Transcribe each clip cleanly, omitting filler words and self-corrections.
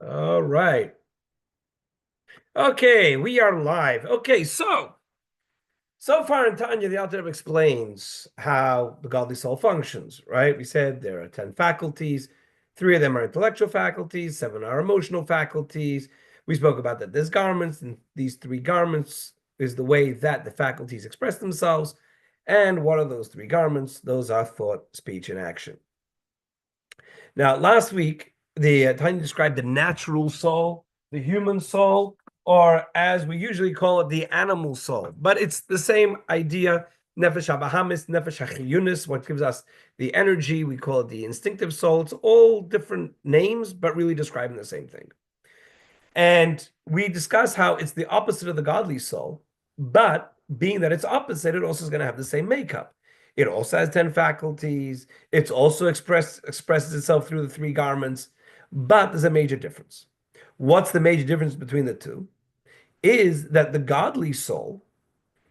All right. Okay, we are live. Okay, so far in Tanya, the Alter Rebbe explains how the godly soul functions, right? We said there are 10 faculties. 3 of them are intellectual faculties, 7 are emotional faculties. We spoke about that there's garments, and these 3 garments is the way that the faculties express themselves. And what are those 3 garments? Those are thought, speech, and action. Now, last week, the Tanya described the natural soul, the human soul, or as we usually call it, the animal soul. But it's the same idea, nefesh habahamis, nefesh hachiyunis, what gives us the energy. We call it the instinctive soul. It's all different names, but really describing the same thing. And we discuss how it's the opposite of the godly soul, but being that it's opposite, it also is going to have the same makeup. It also has 10 faculties. It's also expresses itself through the 3 garments, but there's a major difference. What's the major difference between the two? Is that the godly soul,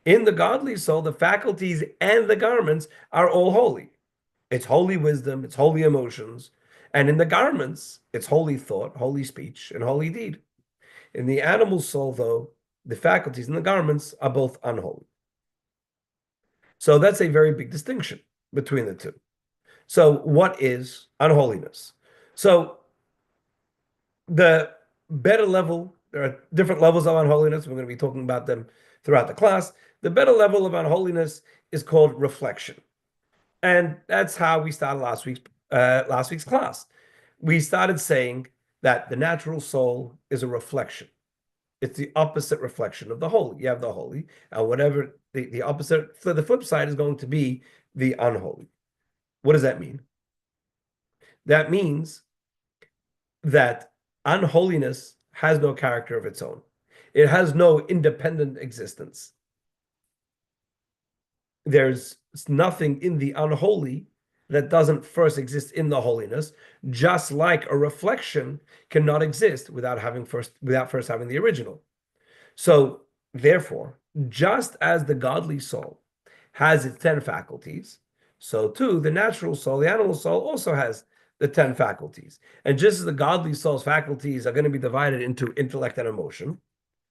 in the godly soul, the faculties and the garments are all holy. It's holy wisdom, it's holy emotions. And in the garments, it's holy thought, holy speech, and holy deed. In the animal soul, though, the faculties and the garments are both unholy. So that's a very big distinction between the two. So, what is unholiness? So, the better level, there are different levels of unholiness. We're going to be talking about them throughout the class. The better level of unholiness is called reflection. And that's how we started last week's class. We started saying that the natural soul is a reflection. It's the opposite reflection of the holy. You have the holy, and whatever the opposite, so the flip side is going to be the unholy. What does that mean? That means that unholiness has no character of its own. It has no independent existence. There's nothing in the unholy that doesn't first exist in the holiness, just like a reflection cannot exist without first having the original. So, therefore, just as the godly soul has its 10 faculties, so too the natural soul, the animal soul, also has the 10 faculties. And just as the godly soul's faculties are going to be divided into intellect and emotion,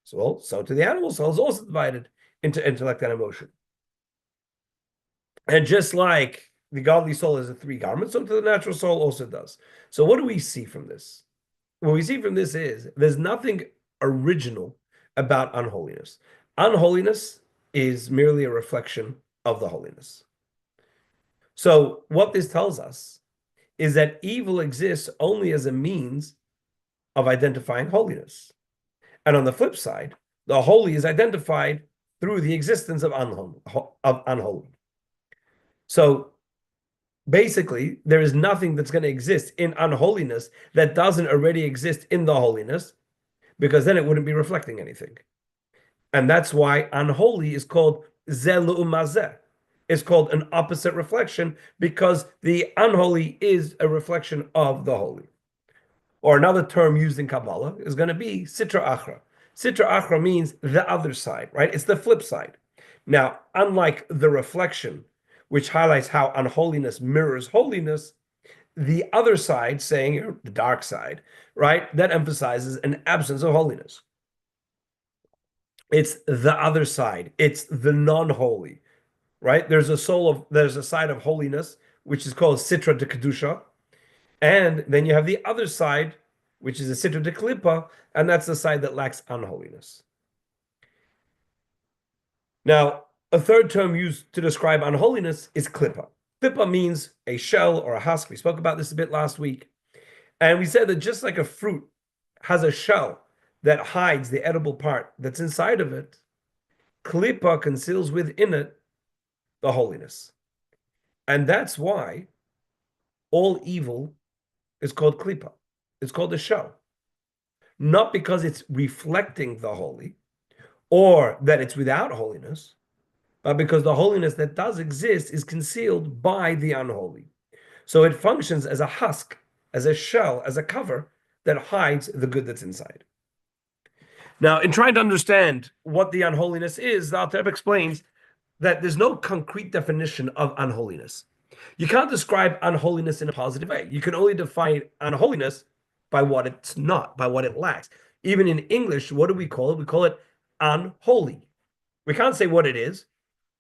so too the animal soul is also divided into intellect and emotion. And just like the godly soul has the 3 garments, so too the natural soul also does. So, what do we see from this? What we see from this is there's nothing original about unholiness. Unholiness is merely a reflection of the holiness. So, what this tells us is that evil exists only as a means of identifying holiness. And on the flip side, the holy is identified through the existence of unholy. So, basically, there is nothing that's going to exist in unholiness that doesn't already exist in the holiness, because then it wouldn't be reflecting anything. And that's why unholy is called zelu umazeh. It's called an opposite reflection, because the unholy is a reflection of the holy. Or another term used in Kabbalah is going to be sitra achra. Sitra achra means the other side, right? It's the flip side. Now, unlike the reflection, which highlights how unholiness mirrors holiness, the other side, saying the dark side, right, that emphasizes an absence of holiness. It's the other side. It's the non-holy, right? There's a side of holiness, which is called Sitra de Kedusha. And then you have the other side, which is a Sitra de Klippa, and that's the side that lacks unholiness. Now, a third term used to describe unholiness is Klippa. Klippa means a shell or a husk. We spoke about this a bit last week. And we said that just like a fruit has a shell that hides the edible part that's inside of it, Klippa conceals within it the holiness. And that's why all evil is called Klippa. It's called a shell. Not because it's reflecting the holy or that it's without holiness, but because the holiness that does exist is concealed by the unholy. So it functions as a husk, as a shell, as a cover that hides the good that's inside. Now, in trying to understand what the unholiness is, the Alter Rebbe explains that there's no concrete definition of unholiness. You can't describe unholiness in a positive way. You can only define unholiness by what it's not, by what it lacks. Even in English, what do we call it? We call it unholy. We can't say what it is.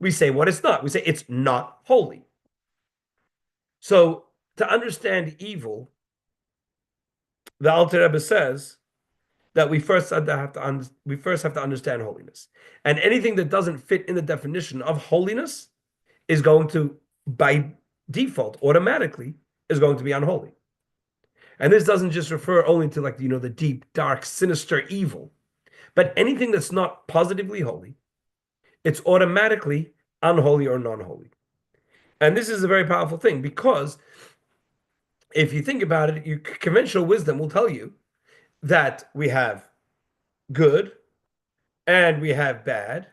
We say what it's not. We say it's not holy. So to understand evil, the Alter Rebbe says that we first have to understand holiness, and anything that doesn't fit in the definition of holiness is going to, by default, automatically, is going to be unholy. And this doesn't just refer only to the deep, dark, sinister evil, but anything that's not positively holy, it's automatically unholy or non-holy. And this is a very powerful thing because if you think about it, conventional wisdom will tell you that we have good and we have bad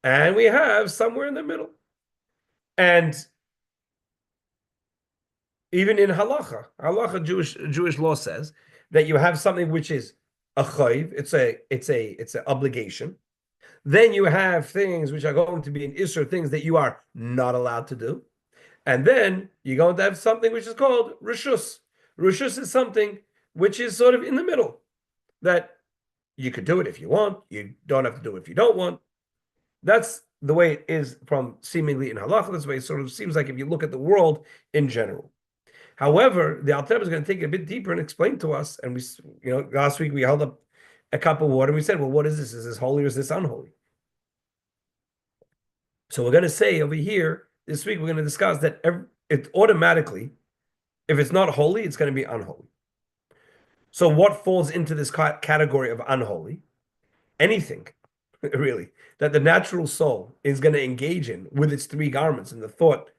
and we have somewhere in the middle. And even in halacha, Jewish law says that you have something which is a chayv, it's an obligation. Then you have things which are going to be an isur, things that you are not allowed to do. And then you're going to have something which is called rishus. Rishus is something which is sort of in the middle, that you could do it if you want, you don't have to do it if you don't want. That's the way it is from seemingly in halacha. That's the way it sort of seems like if you look at the world in general. However, the Alter Rebbe is going to take it a bit deeper and explain to us. And last week we held up a cup of water and we said, well, what is this? Is this holy or is this unholy? So we're going to say over here, this week we're going to discuss that it automatically, if it's not holy, it's going to be unholy. So what falls into this category of unholy? Anything, really, that the natural soul is going to engage in with its three garments in the thought,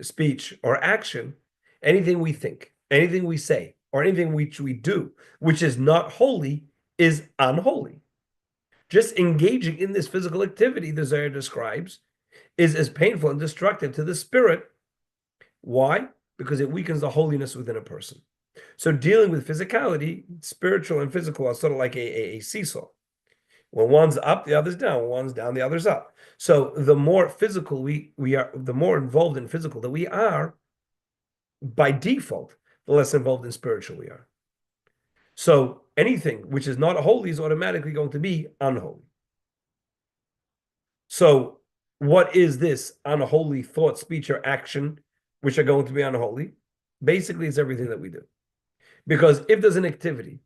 speech, or action, anything we think, anything we say, or anything which we do, which is not holy, is unholy. Just engaging in this physical activity, the Zohar describes, is as painful and destructive to the spirit. Why? Because it weakens the holiness within a person. So dealing with physicality, spiritual and physical are sort of like a seesaw. When one's up, the other's down. When one's down, the other's up. So the more physical we are, the more involved in physical that we are, by default, the less involved in spiritual we are. So anything which is not holy is automatically going to be unholy. So what is this unholy thought, speech, or action which are going to be unholy? Basically, it's everything that we do. Because if there's an activity,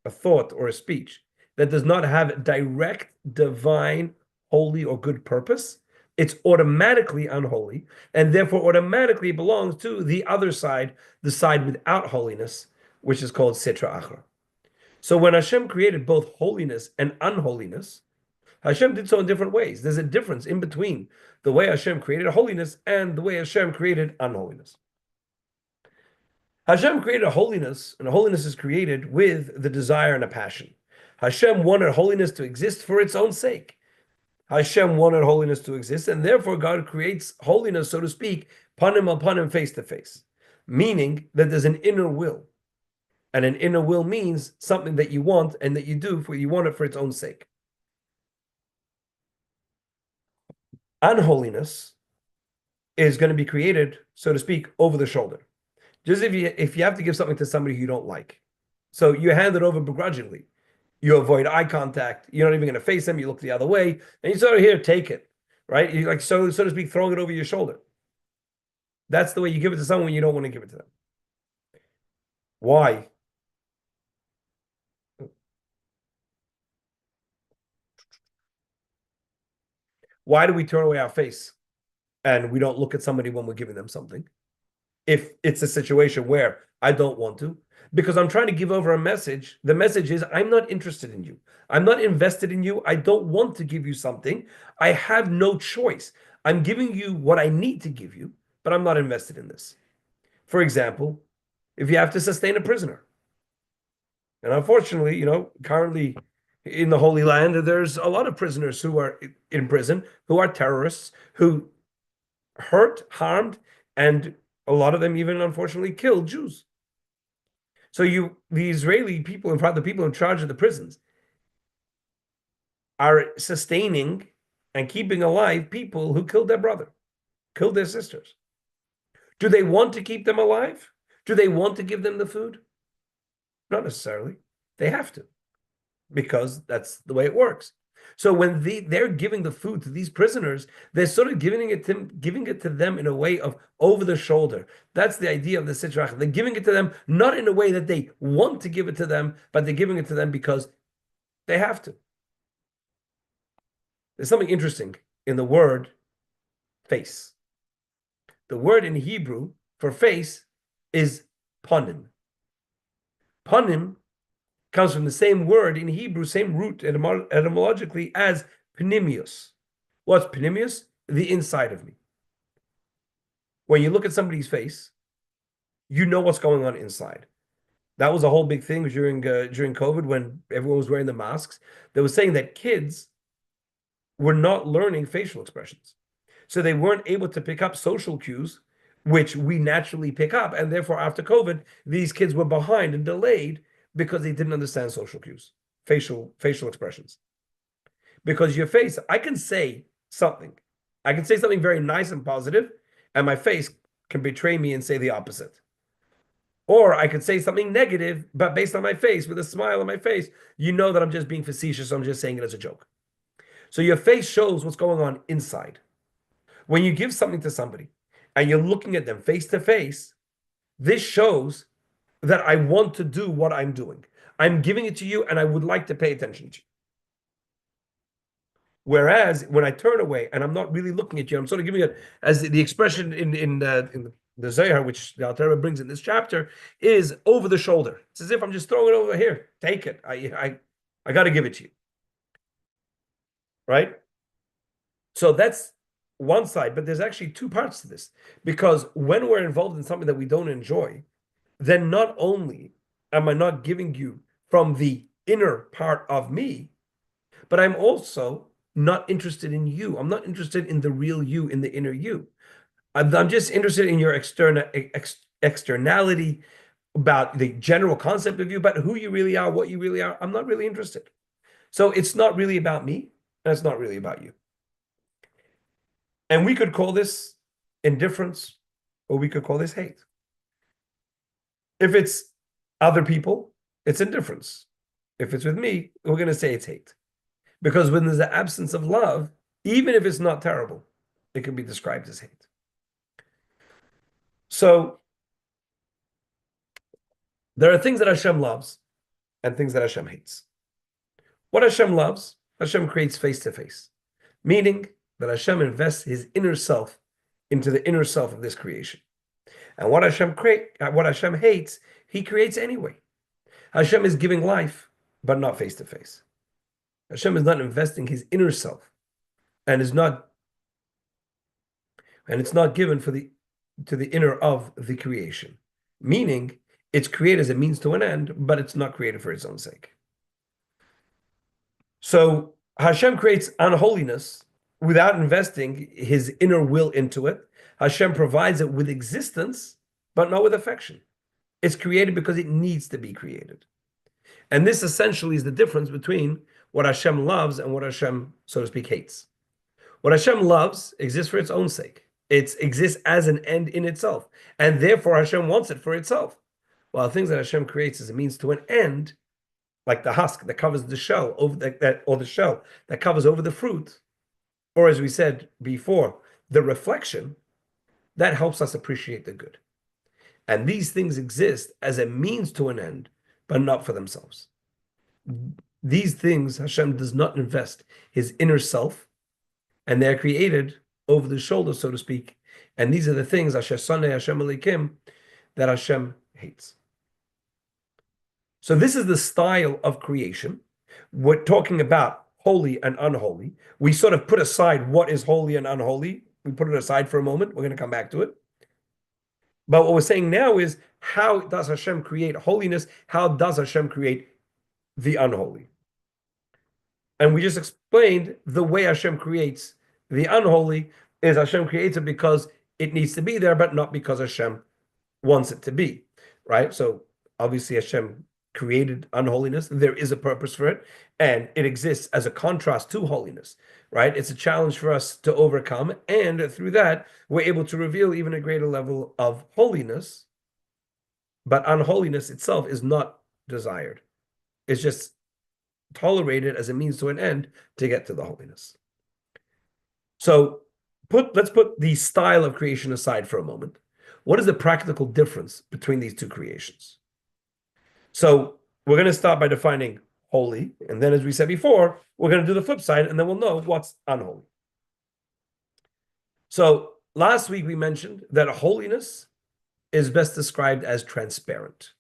a thought, or a speech that does not have direct, divine, holy, or good purpose, it's automatically unholy, and therefore automatically belongs to the other side, the side without holiness, which is called Sitra Achra. So when Hashem created both holiness and unholiness, Hashem did so in different ways. There's a difference in between the way Hashem created holiness and the way Hashem created unholiness. Hashem created a holiness, and a holiness is created with the desire and a passion. Hashem wanted holiness to exist for its own sake. Hashem wanted holiness to exist, and therefore God creates holiness, so to speak, panim al panim, face to face, meaning that there's an inner will. And an inner will means something that you want and that you do, you want it for its own sake. Unholiness is going to be created, so to speak, over the shoulder. Just if you have to give something to somebody who you don't like, so you hand it over begrudgingly, you avoid eye contact, you're not even going to face them, you look the other way, and you sort of here, take it, right? You so to speak, throwing it over your shoulder. That's the way you give it to someone when you don't want to give it to them. Why? Why do we turn away our face and we don't look at somebody when we're giving them something? If it's a situation where I don't want to, because I'm trying to give over a message. The message is, I'm not interested in you. I'm not invested in you. I don't want to give you something. I have no choice. I'm giving you what I need to give you, but I'm not invested in this. For example, if you have to sustain a prisoner. And unfortunately, currently in the Holy Land, there's a lot of prisoners who are in prison, who are terrorists, who hurt, harmed, and a lot of them even unfortunately killed Jews. So the Israeli people, in fact, the people in charge of the prisons, are sustaining and keeping alive people who killed their brother, killed their sisters. Do they want to keep them alive? Do they want to give them the food? Not necessarily. They have to, because that's the way it works. So when they're giving the food to these prisoners, they're sort of giving it to them in a way of over the shoulder. That's the idea of the Sitrach. They're giving it to them not in a way that they want to give it to them, but they're giving it to them because they have to. There's something interesting in the word face. The word in Hebrew for face is panim. Panim comes from the same word in Hebrew, same root etymologically as pnimius. What's pnimius? The inside of me. When you look at somebody's face, you know what's going on inside. That was a whole big thing during COVID when everyone was wearing the masks. They were saying that kids were not learning facial expressions. So they weren't able to pick up social cues, which we naturally pick up. And therefore, after COVID, these kids were behind and delayed because they didn't understand social cues, facial expressions. Because your face, I can say something. I can say something very nice and positive, and my face can betray me and say the opposite. Or I could say something negative, but based on my face, with a smile on my face, you know that I'm just being facetious. So I'm just saying it as a joke. So your face shows what's going on inside. When you give something to somebody and you're looking at them face to face, this shows that I want to do what I'm doing. I'm giving it to you and I would like to pay attention to you. Whereas when I turn away and I'm not really looking at you, I'm sort of giving it as the expression in the Zohar, which the Alter Rebbe brings in this chapter, is over the shoulder. It's as if I'm just throwing it over here. Take it. I got to give it to you. Right? So that's one side, but there's actually two parts to this. Because when we're involved in something that we don't enjoy, then not only am I not giving you from the inner part of me, but I'm also not interested in you. I'm not interested in the real you, in the inner you. I'm just interested in your externality, about the general concept of you, but who you really are, what you really are, I'm not really interested. So it's not really about me, and it's not really about you. And we could call this indifference, or we could call this hate. If it's other people, it's indifference. If it's with me, we're going to say it's hate. Because when there's an absence of love, even if it's not terrible, it can be described as hate. So there are things that Hashem loves and things that Hashem hates. What Hashem loves, Hashem creates face to face, meaning that Hashem invests his inner self into the inner self of this creation. And what Hashem hates, he creates anyway. Hashem is giving life, but not face to face. Hashem is not investing his inner self, and it's not given to the inner of the creation. Meaning, it's created as a means to an end, but it's not created for its own sake. So Hashem creates unholiness without investing his inner will into it. Hashem provides it with existence, but not with affection. It's created because it needs to be created. And this essentially is the difference between what Hashem loves and what Hashem, so to speak, hates. What Hashem loves exists for its own sake. It exists as an end in itself. And therefore Hashem wants it for itself. While things that Hashem creates as a means to an end, like the husk that covers the shell, or the shell that covers over the fruit, or as we said before, the reflection, that helps us appreciate the good. And these things exist as a means to an end, but not for themselves. These things, Hashem does not invest his inner self, and they're created over the shoulder, so to speak. And these are the things, Asher Saneh Hashem Elikim, that Hashem hates. So this is the style of creation. We're talking about holy and unholy. We sort of put aside what is holy and unholy. We put it aside for a moment. We're going to come back to it. But what we're saying now is, how does Hashem create holiness? How does Hashem create the unholy? And we just explained the way Hashem creates the unholy is Hashem creates it because it needs to be there, but not because Hashem wants it to be, right? So obviously Hashem created unholiness. There is a purpose for it, and it exists as a contrast to holiness, right? It's a challenge for us to overcome, and through that, we're able to reveal even a greater level of holiness. But unholiness itself is not desired. It's just tolerated as a means to an end to get to the holiness. So let's put the style of creation aside for a moment. What is the practical difference between these two creations? So we're going to start by defining holy, and then as we said before, we're going to do the flip side, and then we'll know what's unholy. So last week we mentioned that holiness is best described as transparent.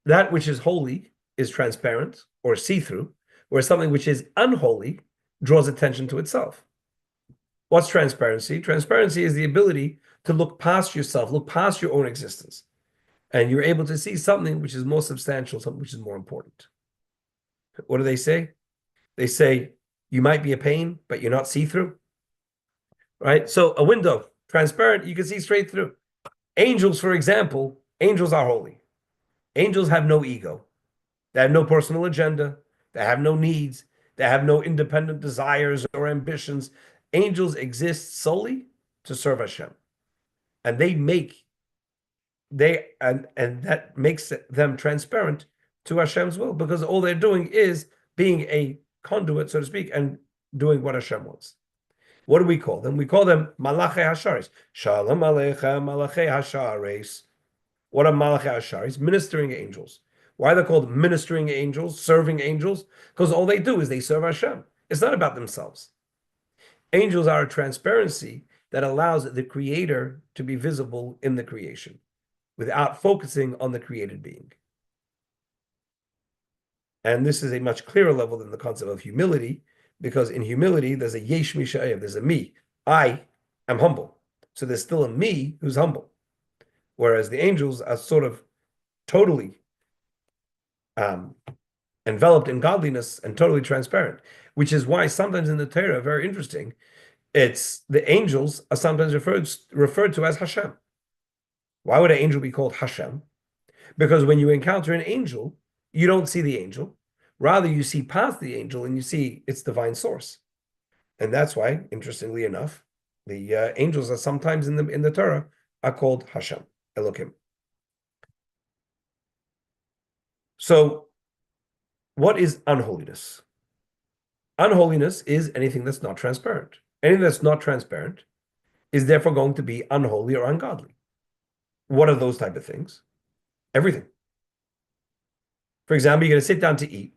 That which is holy is transparent or see-through, whereas something which is unholy draws attention to itself. What's transparency? Transparency is the ability to look past yourself, look past your own existence, and you're able to see something which is more substantial, something which is more important. What do they say? They say, you might be a pain, but you're not see-through, right? So a window, transparent, you can see straight through. Angels, for example, angels are holy. Angels have no ego. They have no personal agenda. They have no needs. They have no independent desires or ambitions. Angels exist solely to serve Hashem. And that makes them transparent to Hashem's will, because all they're doing is being a conduit, so to speak, and doing what Hashem wants. What do we call them? We call them Malachei Hasharis. Shalom Aleichem Malachei Hasharis. What are Malachei Hasharis? Ministering angels. Why are they called ministering angels, serving angels? Because all they do is they serve Hashem. It's not about themselves. Angels are a transparency that allows the Creator to be visible in the creation without focusing on the created being. And this is a much clearer level than the concept of humility, because in humility, there's a yesh mi she'ayev, there's a me. I am humble. So there's still a me who's humble. Whereas the angels are sort of totally enveloped in godliness and totally transparent, which is why sometimes in the Torah, very interesting, it's the angels are sometimes referred to as Hashem. Why would an angel be called Hashem? Because when you encounter an angel, you don't see the angel. Rather, you see past the angel and you see its divine source. And that's why, interestingly enough, the angels are sometimes in the Torah are called Hashem, Elohim. So, what is unholiness? Unholiness is anything that's not transparent. Anything that's not transparent is therefore going to be unholy or ungodly. What are those type of things? Everything. For example, you're going to sit down to eat.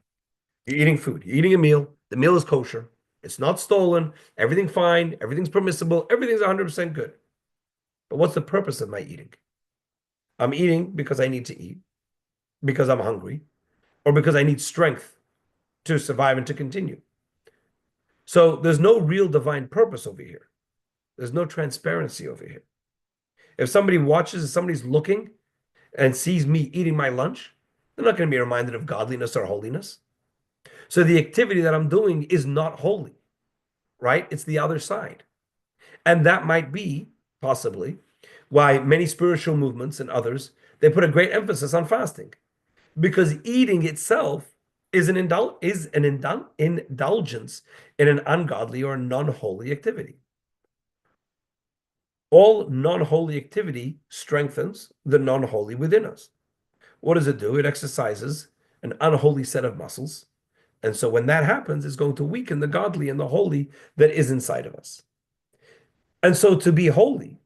You're eating food. You're eating a meal. The meal is kosher. It's not stolen. Everything's fine. Everything's permissible. Everything's 100% good. But what's the purpose of my eating? I'm eating because I need to eat, because I'm hungry, or because I need strength to survive and to continue. So there's no real divine purpose over here. There's no transparency over here. If somebody watches, if somebody's looking and sees me eating my lunch, they're not going to be reminded of godliness or holiness. So the activity that I'm doing is not holy, right? It's the other side. And that might be, possibly, why many spiritual movements and others, they put a great emphasis on fasting. Because eating itself is an indulgence in an ungodly or non-holy activity. All non-holy activity strengthens the non-holy within us. What does it do? It exercises an unholy set of muscles. And so when that happens, it's going to weaken the godly and the holy that is inside of us. And so to be holy,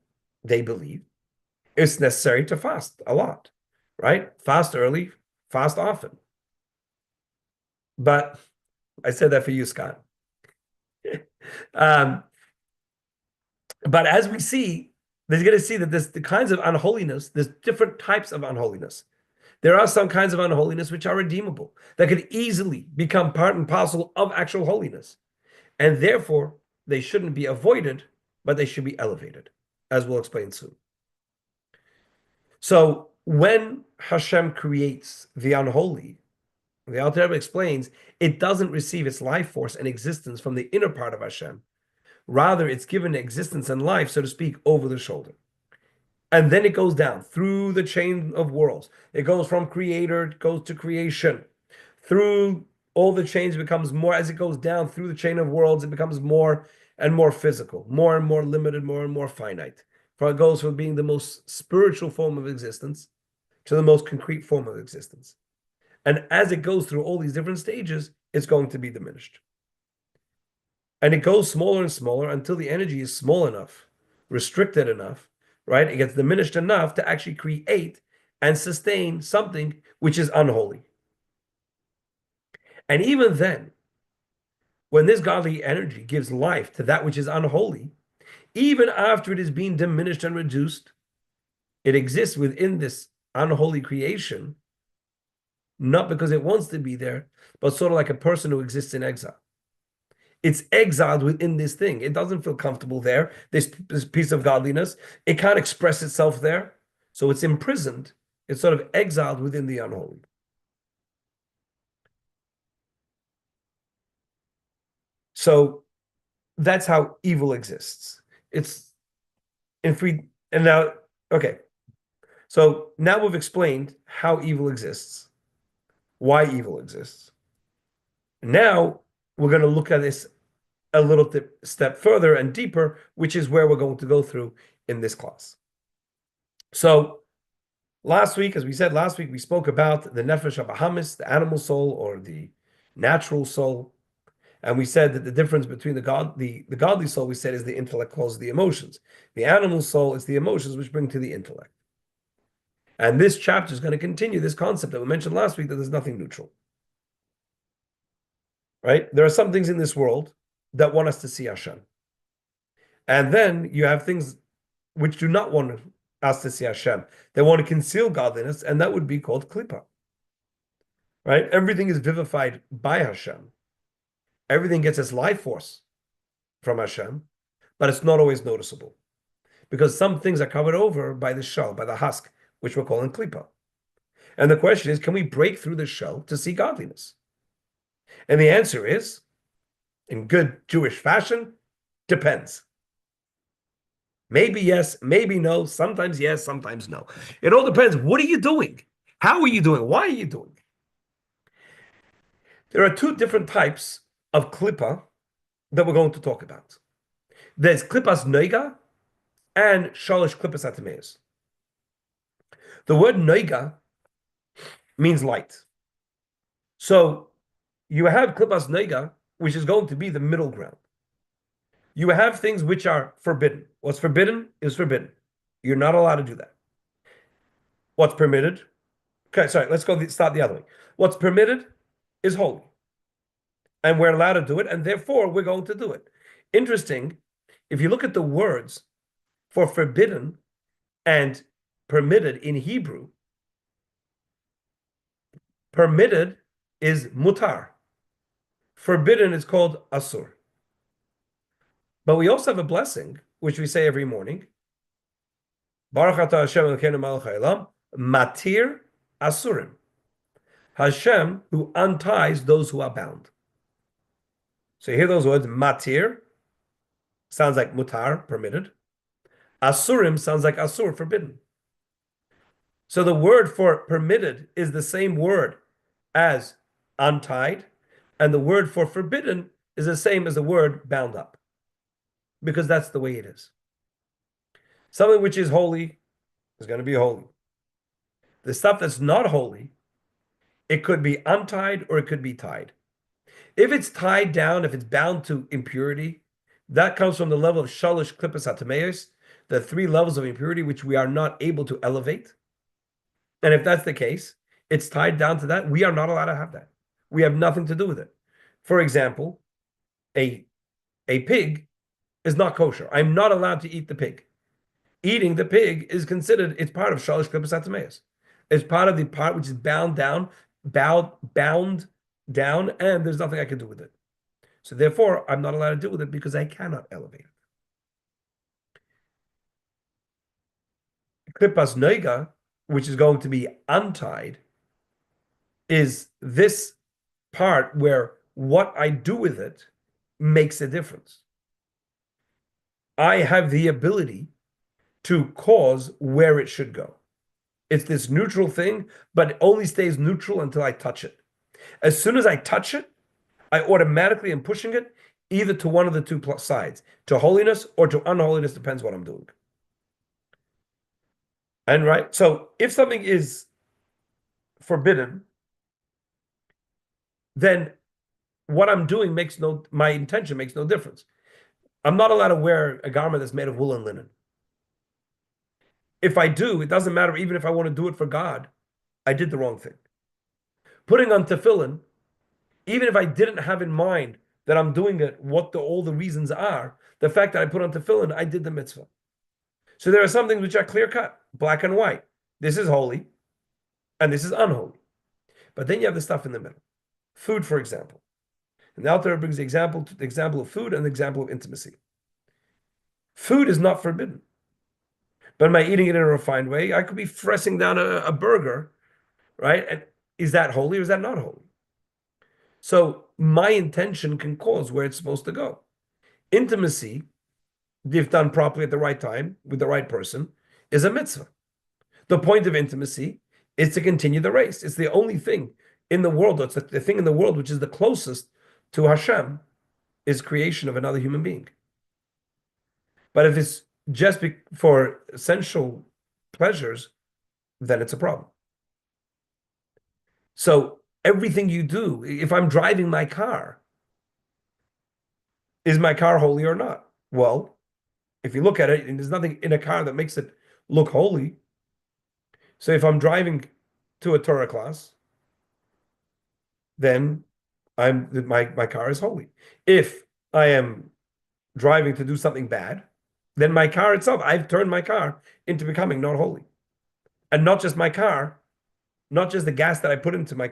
they believe, it's necessary to fast a lot, right? Fast early, fast often. But I said that for you, Scott. But as we see, there's going to see that there's the kinds of unholiness, there's different types of unholiness. There are some kinds of unholiness which are redeemable, that could easily become part and parcel of actual holiness. And therefore, they shouldn't be avoided, but they should be elevated, as we'll explain soon. So when Hashem creates the unholy, the Alter Rebbe explains, it doesn't receive its life force and existence from the inner part of Hashem. Rather, it's given existence and life, so to speak, over the shoulder. And then it goes down through the chain of worlds. It goes from creator, it goes to creation. Through all the chains, it becomes more, as it goes down through the chain of worlds, it becomes more and more physical, more and more limited, more and more finite. For it goes from being the most spiritual form of existence, to the most concrete form of existence. And as it goes through all these different stages, it's going to be diminished. And it goes smaller and smaller until the energy is small enough, restricted enough, right? It gets diminished enough to actually create and sustain something which is unholy. And even then, when this godly energy gives life to that which is unholy, even after it is being diminished and reduced, it exists within this unholy creation, not because it wants to be there, but sort of like a person who exists in exile. It's exiled within this thing. It doesn't feel comfortable there, this piece of godliness. It can't express itself there. So it's imprisoned. It's sort of exiled within the unholy. So that's how evil exists. It's in free. And now, okay. So now we've explained how evil exists, why evil exists. Now we're going to look at this a little step further and deeper, which is where we're going to go through in this class. So last week, as we said last week, we spoke about the nefesh habahamis, the animal soul or the natural soul. And we said that the difference between the godly soul, we said, is the intellect causes the emotions. The animal soul is the emotions which bring to the intellect. And this chapter is going to continue this concept that we mentioned last week, that there's nothing neutral. Right? There are some things in this world that want us to see Hashem. And then you have things which do not want us to see Hashem. They want to conceal godliness, and that would be called klipa. Right? Everything is vivified by Hashem. Everything gets its life force from Hashem, but it's not always noticeable. Because some things are covered over by the shell, by the husk, which we're calling klipa. And the question is, can we break through the shell to see godliness? And the answer is, in good Jewish fashion, depends. Maybe yes, maybe no, sometimes yes, sometimes no. It all depends. What are you doing? How are you doing? Why are you doing? There are two different types of klipa that we're going to talk about. There's klipas noiga and shalish klipas atameus. The word noiga means light. So you have klipas noiga, which is going to be the middle ground. You have things which are forbidden. What's forbidden is forbidden. You're not allowed to do that. What's permitted? Okay, sorry, let's start the other way. What's permitted is holy. And we're allowed to do it, and therefore we're going to do it. Interesting, if you look at the words for forbidden and permitted in Hebrew, permitted is mutar. Forbidden is called asur. But we also have a blessing, which we say every morning. Baruch atah Hashem Elokeinu melech haolam, matir asurim. Hashem who unties those who are bound. So you hear those words, matir, sounds like mutar, permitted. Asurim sounds like asur, forbidden. So the word for permitted is the same word as untied, and the word for forbidden is the same as the word bound up, because that's the way it is. Something which is holy is going to be holy. The stuff that's not holy, it could be untied or it could be tied. If it's tied down, if it's bound to impurity, that comes from the level of shalish klipas atameus, the three levels of impurity which we are not able to elevate. And if that's the case, it's tied down to that. We are not allowed to have that. We have nothing to do with it. For example, a pig is not kosher. I'm not allowed to eat the pig. Eating the pig is considered, it's part of shalish klipas atameus. It's part of the part which is bound down, and there's nothing I can do with it. So therefore, I'm not allowed to deal with it because I cannot elevate it. Klipas noiga, which is going to be untied, is this part where what I do with it makes a difference. I have the ability to cause where it should go. It's this neutral thing, but it only stays neutral until I touch it. As soon as I touch it, I automatically am pushing it either to one of the two sides, to holiness or to unholiness, depends what I'm doing. And right, so if something is forbidden, then what I'm doing my intention makes no difference. I'm not allowed to wear a garment that's made of wool and linen. If I do, it doesn't matter, even if I want to do it for God, I did the wrong thing. Putting on tefillin, even if I didn't have in mind that I'm doing it, all the reasons are, the fact that I put on tefillin, I did the mitzvah. So there are some things which are clear cut, black and white. This is holy, and this is unholy. But then you have the stuff in the middle. Food, for example. And the Alter brings the example of food and the example of intimacy. Food is not forbidden. But am I eating it in a refined way? I could be pressing down a burger, right? And is that holy or is that not holy? So my intention can cause where it's supposed to go. Intimacy, if done properly at the right time with the right person, is a mitzvah. The point of intimacy is to continue the race. It's the only thing in the world, it's the thing in the world which is the closest to Hashem, is creation of another human being. But if it's just for essential pleasures, then it's a problem. So everything you do, if I'm driving my car, is my car holy or not? Well, if you look at it, and there's nothing in a car that makes it look holy. So if I'm driving to a Torah class, then my car is holy. If I am driving to do something bad, then my car itself, I've turned my car into becoming not holy. And not just my car, not just the gas that I put into my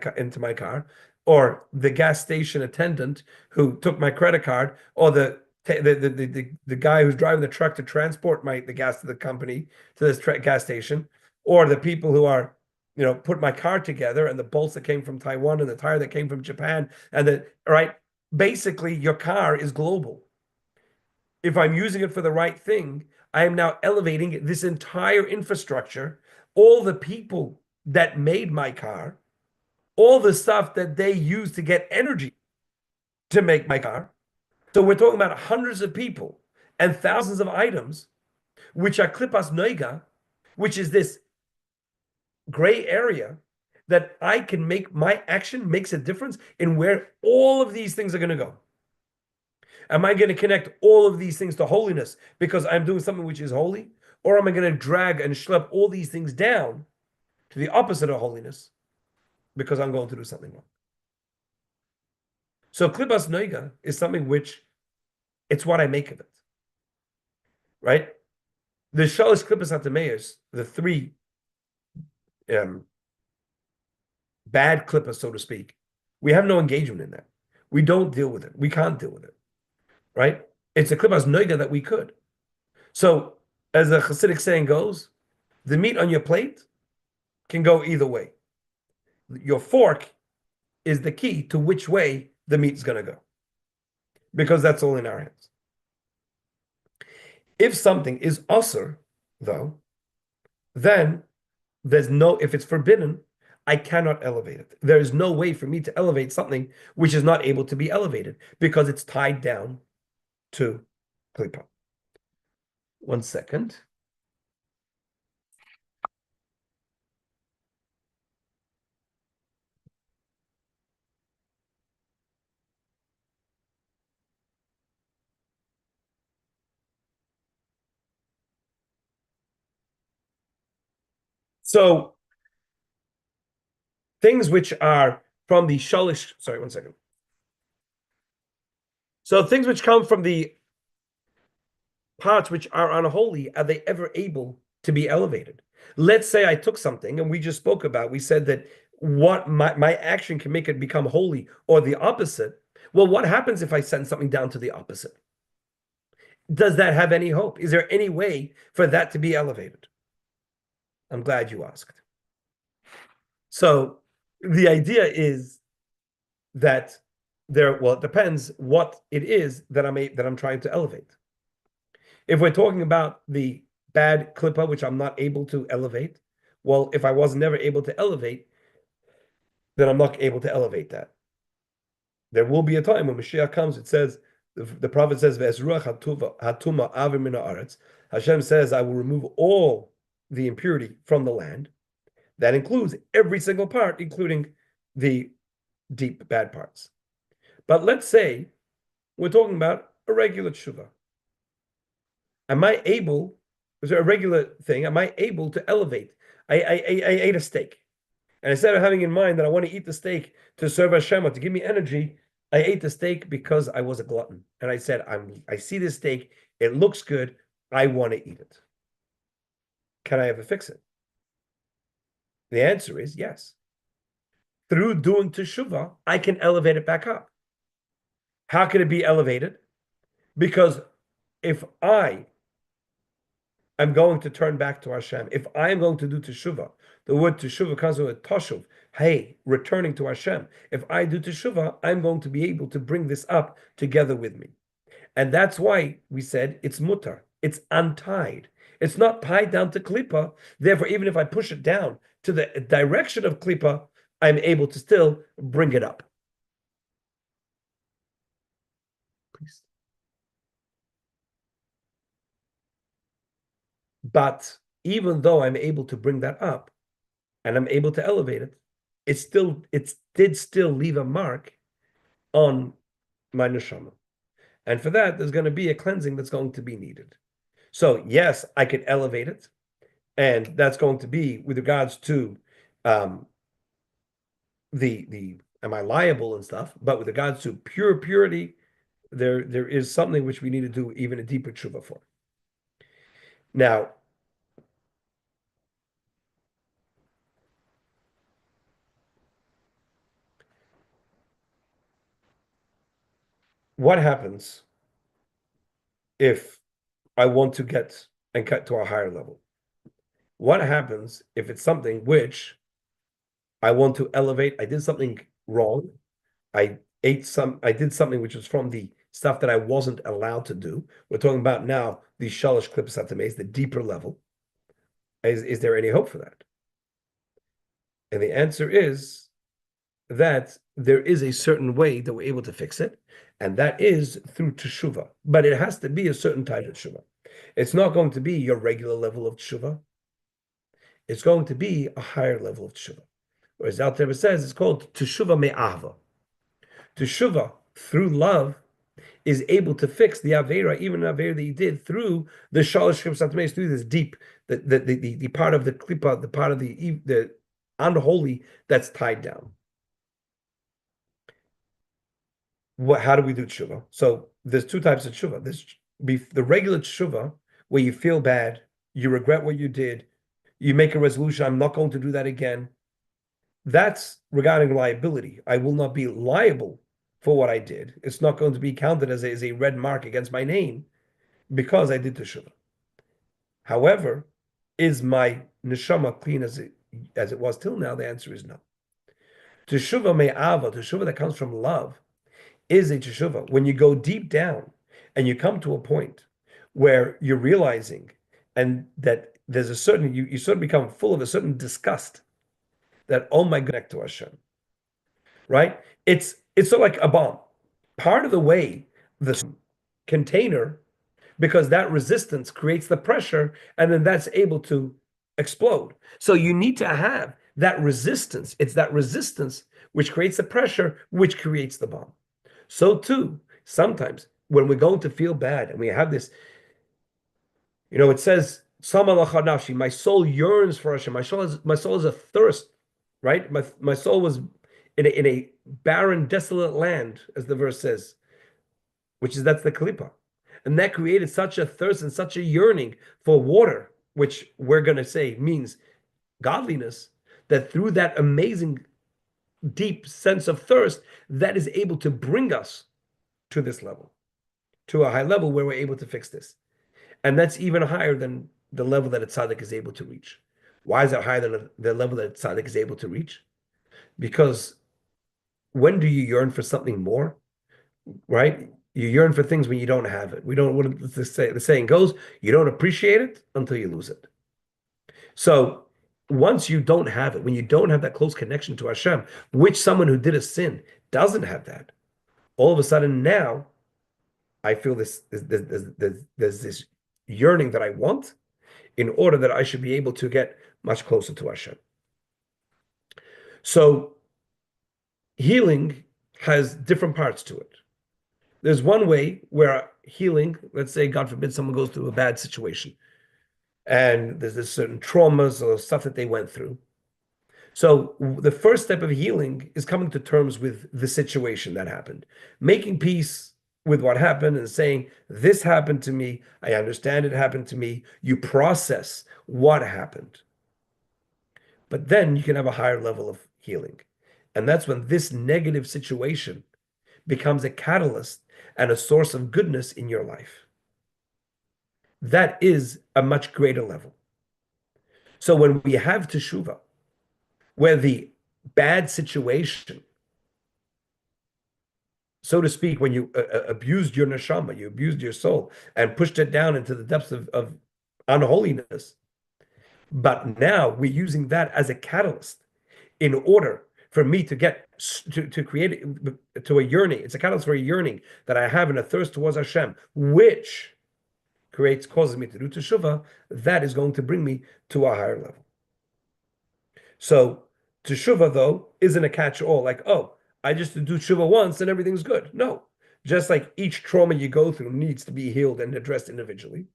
car, or the gas station attendant who took my credit card, or the guy who's driving the truck to transport the gas to the company to this gas station, or the people who are put my car together, and the bolts that came from Taiwan and the tire that came from Japan, and basically your car is global. If I'm using it for the right thing, I am now elevating this entire infrastructure, all the people that made my car, all the stuff that they use to get energy to make my car. So we're talking about hundreds of people and thousands of items, which are klipas noiga, which is this gray area that I can make, my action makes a difference in where all of these things are going to go. Am I going to connect all of these things to holiness because I'm doing something which is holy? Or am I going to drag and schlep all these things down to the opposite of holiness because I'm going to do something wrong? So klipas noiga is something which, it's what I make of it, right? The shalosh klipas hatameos, the three bad klippas, so to speak, we have no engagement in that. We don't deal with it. We can't deal with it, right? It's a klipas noiga that we could. So, as the Hasidic saying goes, the meat on your plate can go either way. Your fork is the key to which way the meat is going to go, because that's all in our hands. If something is usur, though, then if it's forbidden, I cannot elevate it. There is no way for me to elevate something which is not able to be elevated because it's tied down to klipa. 1 second. So things which are from the shalish, sorry, 1 second. So things which come from the parts which are unholy, are they ever able to be elevated? Let's say I took something, and we just spoke about, we said that what my action can make it become holy, or the opposite. Well, what happens if I send something down to the opposite? Does that have any hope? Is there any way for that to be elevated? I'm glad you asked. So the idea is that it depends what it is that I'm trying to elevate. If we're talking about the bad klippa, which I'm not able to elevate, well, if I was never able to elevate, then I'm not able to elevate that. There will be a time when Mashiach comes, it says, the prophet says, Hashem says, I will remove all the impurity from the land. That includes every single part, including the deep bad parts. But let's say we're talking about a regular tshuva. Am I able, is there a regular thing? Am I able to elevate? I ate a steak. And instead of having in mind that I want to eat the steak to serve Hashem or to give me energy, I ate the steak because I was a glutton. And I said, I see this steak, it looks good, I want to eat it. Can I ever fix it? The answer is yes. Through doing teshuvah, I can elevate it back up. How can it be elevated? Because if I am going to turn back to Hashem, if I am going to do teshuvah, the word teshuvah comes with toshuv, hey, returning to Hashem. If I do teshuvah, I'm going to be able to bring this up together with me. And that's why we said it's mutar. It's untied. It's not tied down to klipa. Therefore, even if I push it down to the direction of klipa, I'm able to still bring it up. Please. But even though I'm able to bring that up and I'm able to elevate it, it did still leave a mark on my neshama. And for that, there's going to be a cleansing that's going to be needed. So yes, I could elevate it, and that's going to be with regards to the am I liable and stuff, but with regards to purity, there is something which we need to do even a deeper tshuva for. Now, what happens if I want to get and cut to a higher level? What happens if it's something which I want to elevate? I did something wrong. I did something which was from the stuff that I wasn't allowed to do. We're talking about now the shalosh klipas hatameis, the deeper level. Is there any hope for that? And the answer is that there is a certain way that we're able to fix it, and that is through teshuvah. But it has to be a certain type of teshuvah. It's not going to be your regular level of teshuvah. It's going to be a higher level of teshuvah. Whereas Al Teva says it's called teshuvah me'ahava. Teshuvah through love is able to fix the avera, even an avera that you did through the shalosh klipas, through this deep, the part of the klipa, the part of the unholy that's tied down. How do we do tshuva? So there's two types of tshuva. There's the regular tshuva where you feel bad, you regret what you did, you make a resolution, I'm not going to do that again. That's regarding liability. I will not be liable for what I did. It's not going to be counted as a red mark against my name because I did teshuvah. However, is my neshama clean as it was till now? The answer is no. Teshuvah me'ava, teshuvah that comes from love, is a teshuvah when you go deep down and you come to a point where you're realizing and that there's a certain you sort of become full of a certain disgust that, oh my God, connect to Hashem, right? It's sort of like a bomb. Part of the way the container, because that resistance creates the pressure, and then that's able to explode. So you need to have that resistance. It's that resistance which creates the pressure, which creates the bomb. So too, sometimes when we're going to feel bad and we have this, it says, my soul yearns for Hashem. My soul is a thirst, right? My soul was in a barren, desolate land, as the verse says, that's the klipa. And that created such a thirst and such a yearning for water, which we're going to say means godliness, that through that amazing, deep sense of thirst, that is able to bring us to this level, to a high level where we're able to fix this. And that's even higher than the level that a tzaddik is able to reach. Why is that higher than the level that a tzaddik is able to reach? Because when do you yearn for something more, right? You yearn for things when you don't have it. What the saying goes, you don't appreciate it until you lose it. So once you don't have it, when you don't have that close connection to Hashem, which someone who did a sin doesn't have that, all of a sudden now I feel there's this yearning that I want in order that I should be able to get much closer to Hashem. So healing has different parts to it. There's one way where healing, let's say, God forbid, someone goes through a bad situation and there's this certain traumas or stuff that they went through. So the first step of healing is coming to terms with the situation that happened, making peace with what happened and saying, this happened to me. I understand it happened to me. You process what happened. But then you can have a higher level of healing. And that's when this negative situation becomes a catalyst and a source of goodness in your life. That is a much greater level. So when we have teshuva, where the bad situation, so to speak, when you abused your neshama, you abused your soul and pushed it down into the depths of unholiness, but now we're using that as a catalyst in order for me to get to create to a yearning. It's a catalyst for a yearning that I have and a thirst towards Hashem, which causes me to do teshuvah. That is going to bring me to a higher level. So teshuvah, though, isn't a catch-all. Like, oh, I just do teshuvah once and everything's good. No, just like each trauma you go through needs to be healed and addressed individually.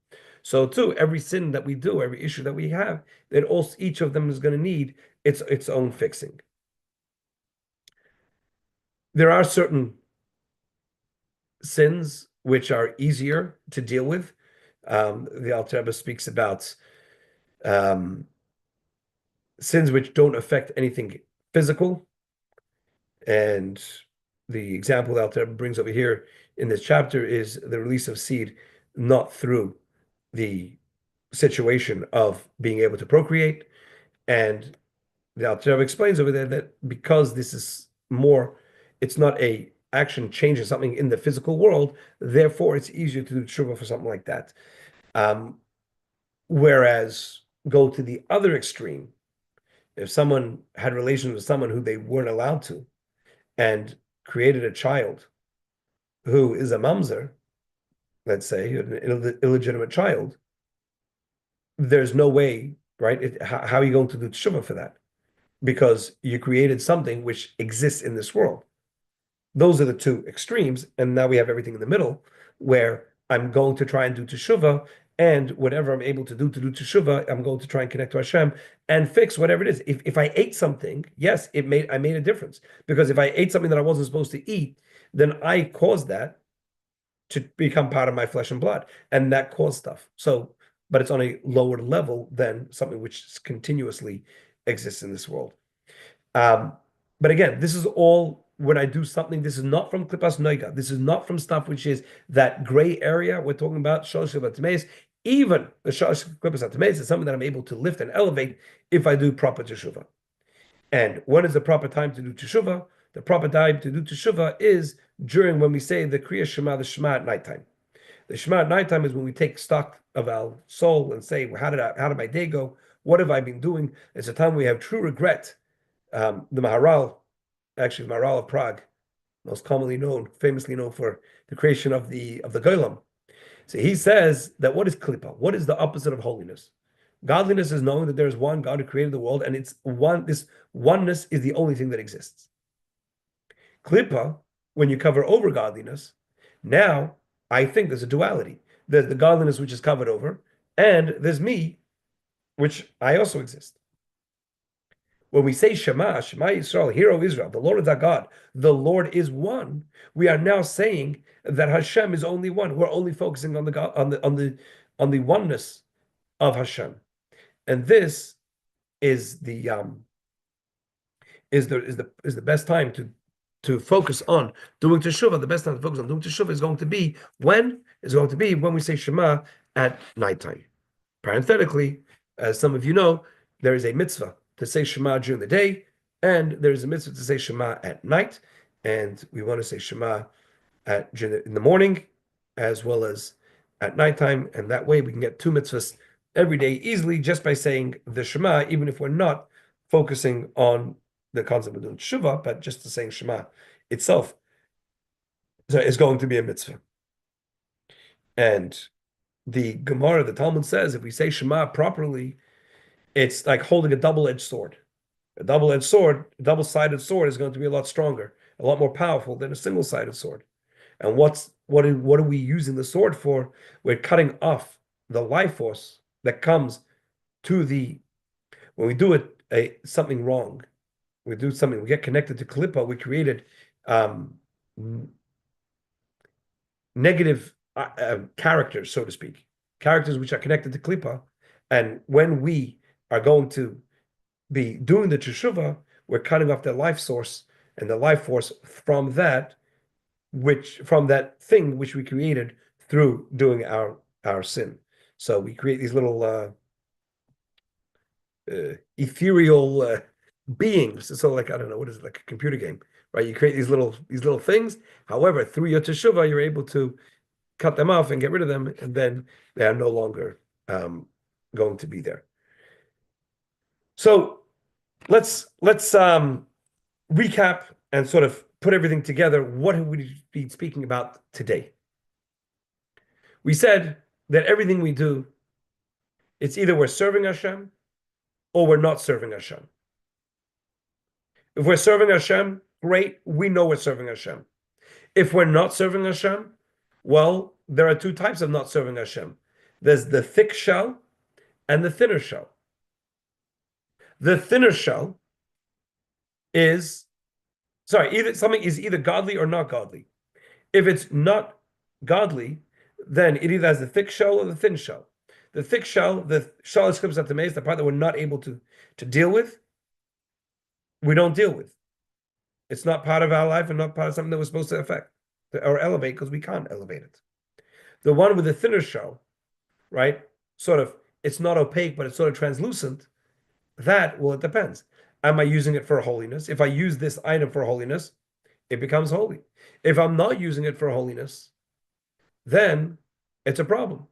So too, every sin that we do, every issue that we have, that also each of them is going to need its own fixing. There are certain sins which are easier to deal with. The Alter Rebbe speaks about sins which don't affect anything physical. And the example that Alter Rebbe brings over here in this chapter is the release of seed, not through the situation of being able to procreate. And the Alter Rebbe explains over there that because this is more, it's not a action changing something in the physical world, therefore it's easier to do tshuva for something like that. Whereas go to the other extreme, if someone had relations with someone who they weren't allowed to and created a child who is a mamzer, let's say, an illegitimate child, there's no way, right? How are you going to do tshuva for that? Because you created something which exists in this world. Those are the two extremes, and now we have everything in the middle, where I'm going to try and do teshuvah, and whatever I'm able to do teshuvah, I'm going to try and connect to Hashem and fix whatever it is. If I ate something, yes, I made a difference, because if I ate something that I wasn't supposed to eat, then I caused that to become part of my flesh and blood, and that caused stuff. So, but it's on a lower level than something which continuously exists in this world. But again, this is all when I do something. This is not from Klippas Noiga. This is not from stuff which is that gray area we're talking about. Shosh Klippas Even the Shosh Klippas Atmeis is something that I'm able to lift and elevate if I do proper teshuvah. And when is the proper time to do teshuvah? The proper time to do teshuvah is during when we say the Kriya Shema, the Shema at nighttime. The Shema at nighttime is when we take stock of our soul and say, how did my day go? What have I been doing? It's a time we have true regret. The Maharal, actually the Maharal of Prague, most commonly known, famously known for the creation of the Golem. So he says that what is Klippa? What is the opposite of holiness? Godliness is knowing that there is one God who created the world, and it's one. This oneness is the only thing that exists. Klippa, when you cover over godliness, now I think there's a duality. There's the godliness which is covered over, and there's me, which I also exist. When we say Shema, Shema Yisrael, Hear O Israel, the Lord is our God, the Lord is one, we are now saying that Hashem is only one. We're only focusing on the God, on the oneness of Hashem, and this is the best time to focus on doing teshuvah. The best time to focus on doing teshuvah is going to be when we say Shema at nighttime. Parenthetically, as some of you know, there is a mitzvah to say Shema during the day, and there is a mitzvah to say Shema at night. And we want to say Shema in the morning as well as at nighttime, and that way we can get two mitzvahs every day easily just by saying the Shema, even if we're not focusing on the concept of doing Shuvah, but just the saying Shema itself is going to be a mitzvah. And the Gemara, the Talmud says, if we say Shema properly, it's like holding a double-edged sword. A double-edged sword, a double-sided sword is going to be a lot stronger, a lot more powerful than a single-sided sword. And what are we using the sword for? We're cutting off the life force that comes to the when we do something wrong. We do something, we get connected to Klippa, we created um, negative characters, so to speak, characters which are connected to Klippa. And when we are going to be doing the teshuvah, we're cutting off the life source and the life force from that thing which we created through doing our sin. So we create these little ethereal beings. So like I don't know what is it, like a computer game, right? You create these little things. However, through your teshuvah, you're able to cut them off and get rid of them, and then they are no longer going to be there. So let's recap and sort of put everything together. What have we been speaking about today? We said that everything we do, it's either we're serving Hashem or we're not serving Hashem. If we're serving Hashem, great, we know we're serving Hashem. If we're not serving Hashem, well, there are two types of not serving Hashem. There's the thick shell and the thinner shell. The thinner shell is, either something is either godly or not godly. If it's not godly, then it either has the thick shell or the thin shell. The thick shell, the shell is clips at the maze, the part that we're not able to deal with, we don't deal with. It's not part of our life and not part of something that we're supposed to affect or elevate because we can't elevate it. The one with the thinner shell, right? Sort of, it's not opaque, but it's sort of translucent. That, well, it depends. Am I using it for holiness? If I use this item for holiness, it becomes holy. If I'm not using it for holiness, then it's a problem.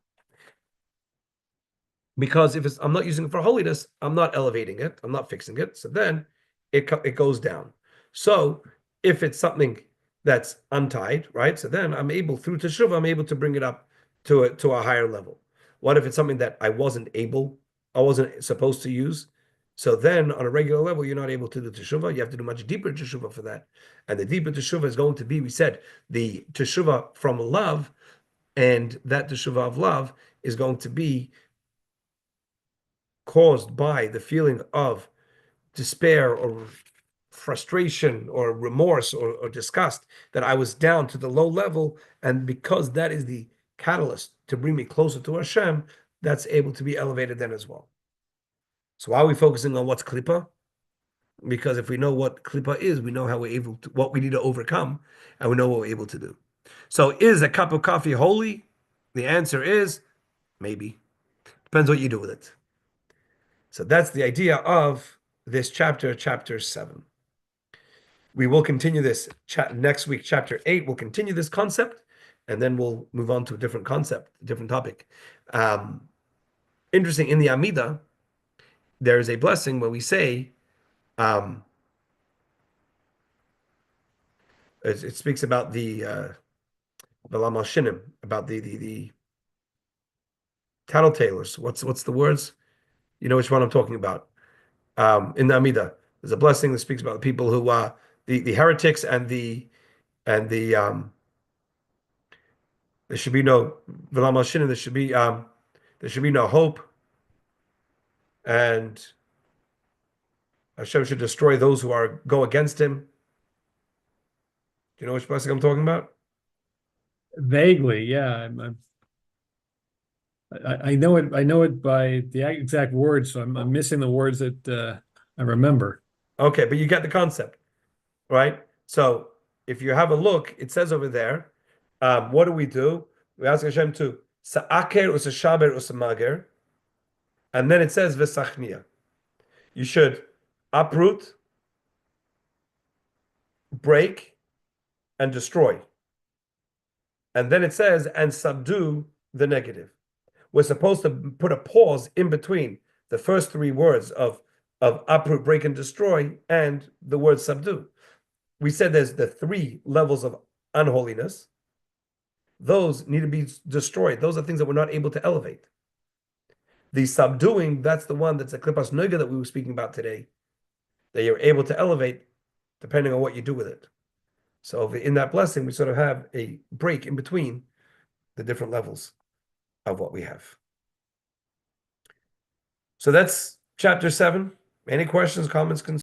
Because if I'm not using it for holiness, I'm not elevating it, I'm not fixing it. So then it goes down. So if it's something that's untied, right? So then I'm able, through teshuvah, I'm able to bring it up to a higher level. What if it's something that I wasn't supposed to use? So then on a regular level, you're not able to do teshuvah. You have to do much deeper teshuvah for that. And the deeper teshuvah is going to be, we said, the teshuvah from love, and that teshuvah of love is going to be caused by the feeling of despair or frustration or remorse or disgust that I was down to the low level. And because that is the catalyst to bring me closer to Hashem, that's able to be elevated then as well. So why are we focusing on what's Klippa? Because if we know what Klippa is, we know how we're able to, what we need to overcome, and we know what we're able to do. So is a cup of coffee holy? The answer is maybe. Depends what you do with it. So that's the idea of this chapter, chapter 7. We will continue this next week, chapter 8. We'll continue this concept, and then we'll move on to a different concept, a different topic. Interesting, in the Amida, there is a blessing where we say, it speaks about the Balam al-Shinim, about the tattletales. What's the words? You know which one I'm talking about. In the Amida, there's a blessing that speaks about the people who the heretics and the there should be no Balam al-Shinim, there should be no hope, and Hashem should destroy those who go against him. Do you know which blessing I'm talking about? Vaguely, yeah. I know it. I know it by the exact words. So I'm missing the words that I remember. Okay, but you get the concept, right? So if you have a look, it says over there, what do? We ask Hashem to sa'aker usashaber usamager, and then it says v'sachnia. You should uproot, break, and destroy. And then it says, and subdue the negative. We're supposed to put a pause in between the first three words of uproot, break, and destroy, and the word subdue. We said there's the three levels of unholiness. Those need to be destroyed. Those are things that we're not able to elevate. The subduing, that's the one that's a klipas noga that we were speaking about today. that you're able to elevate depending on what you do with it. So in that blessing, we sort of have a break in between the different levels of what we have. So that's chapter 7. Any questions, comments, concerns?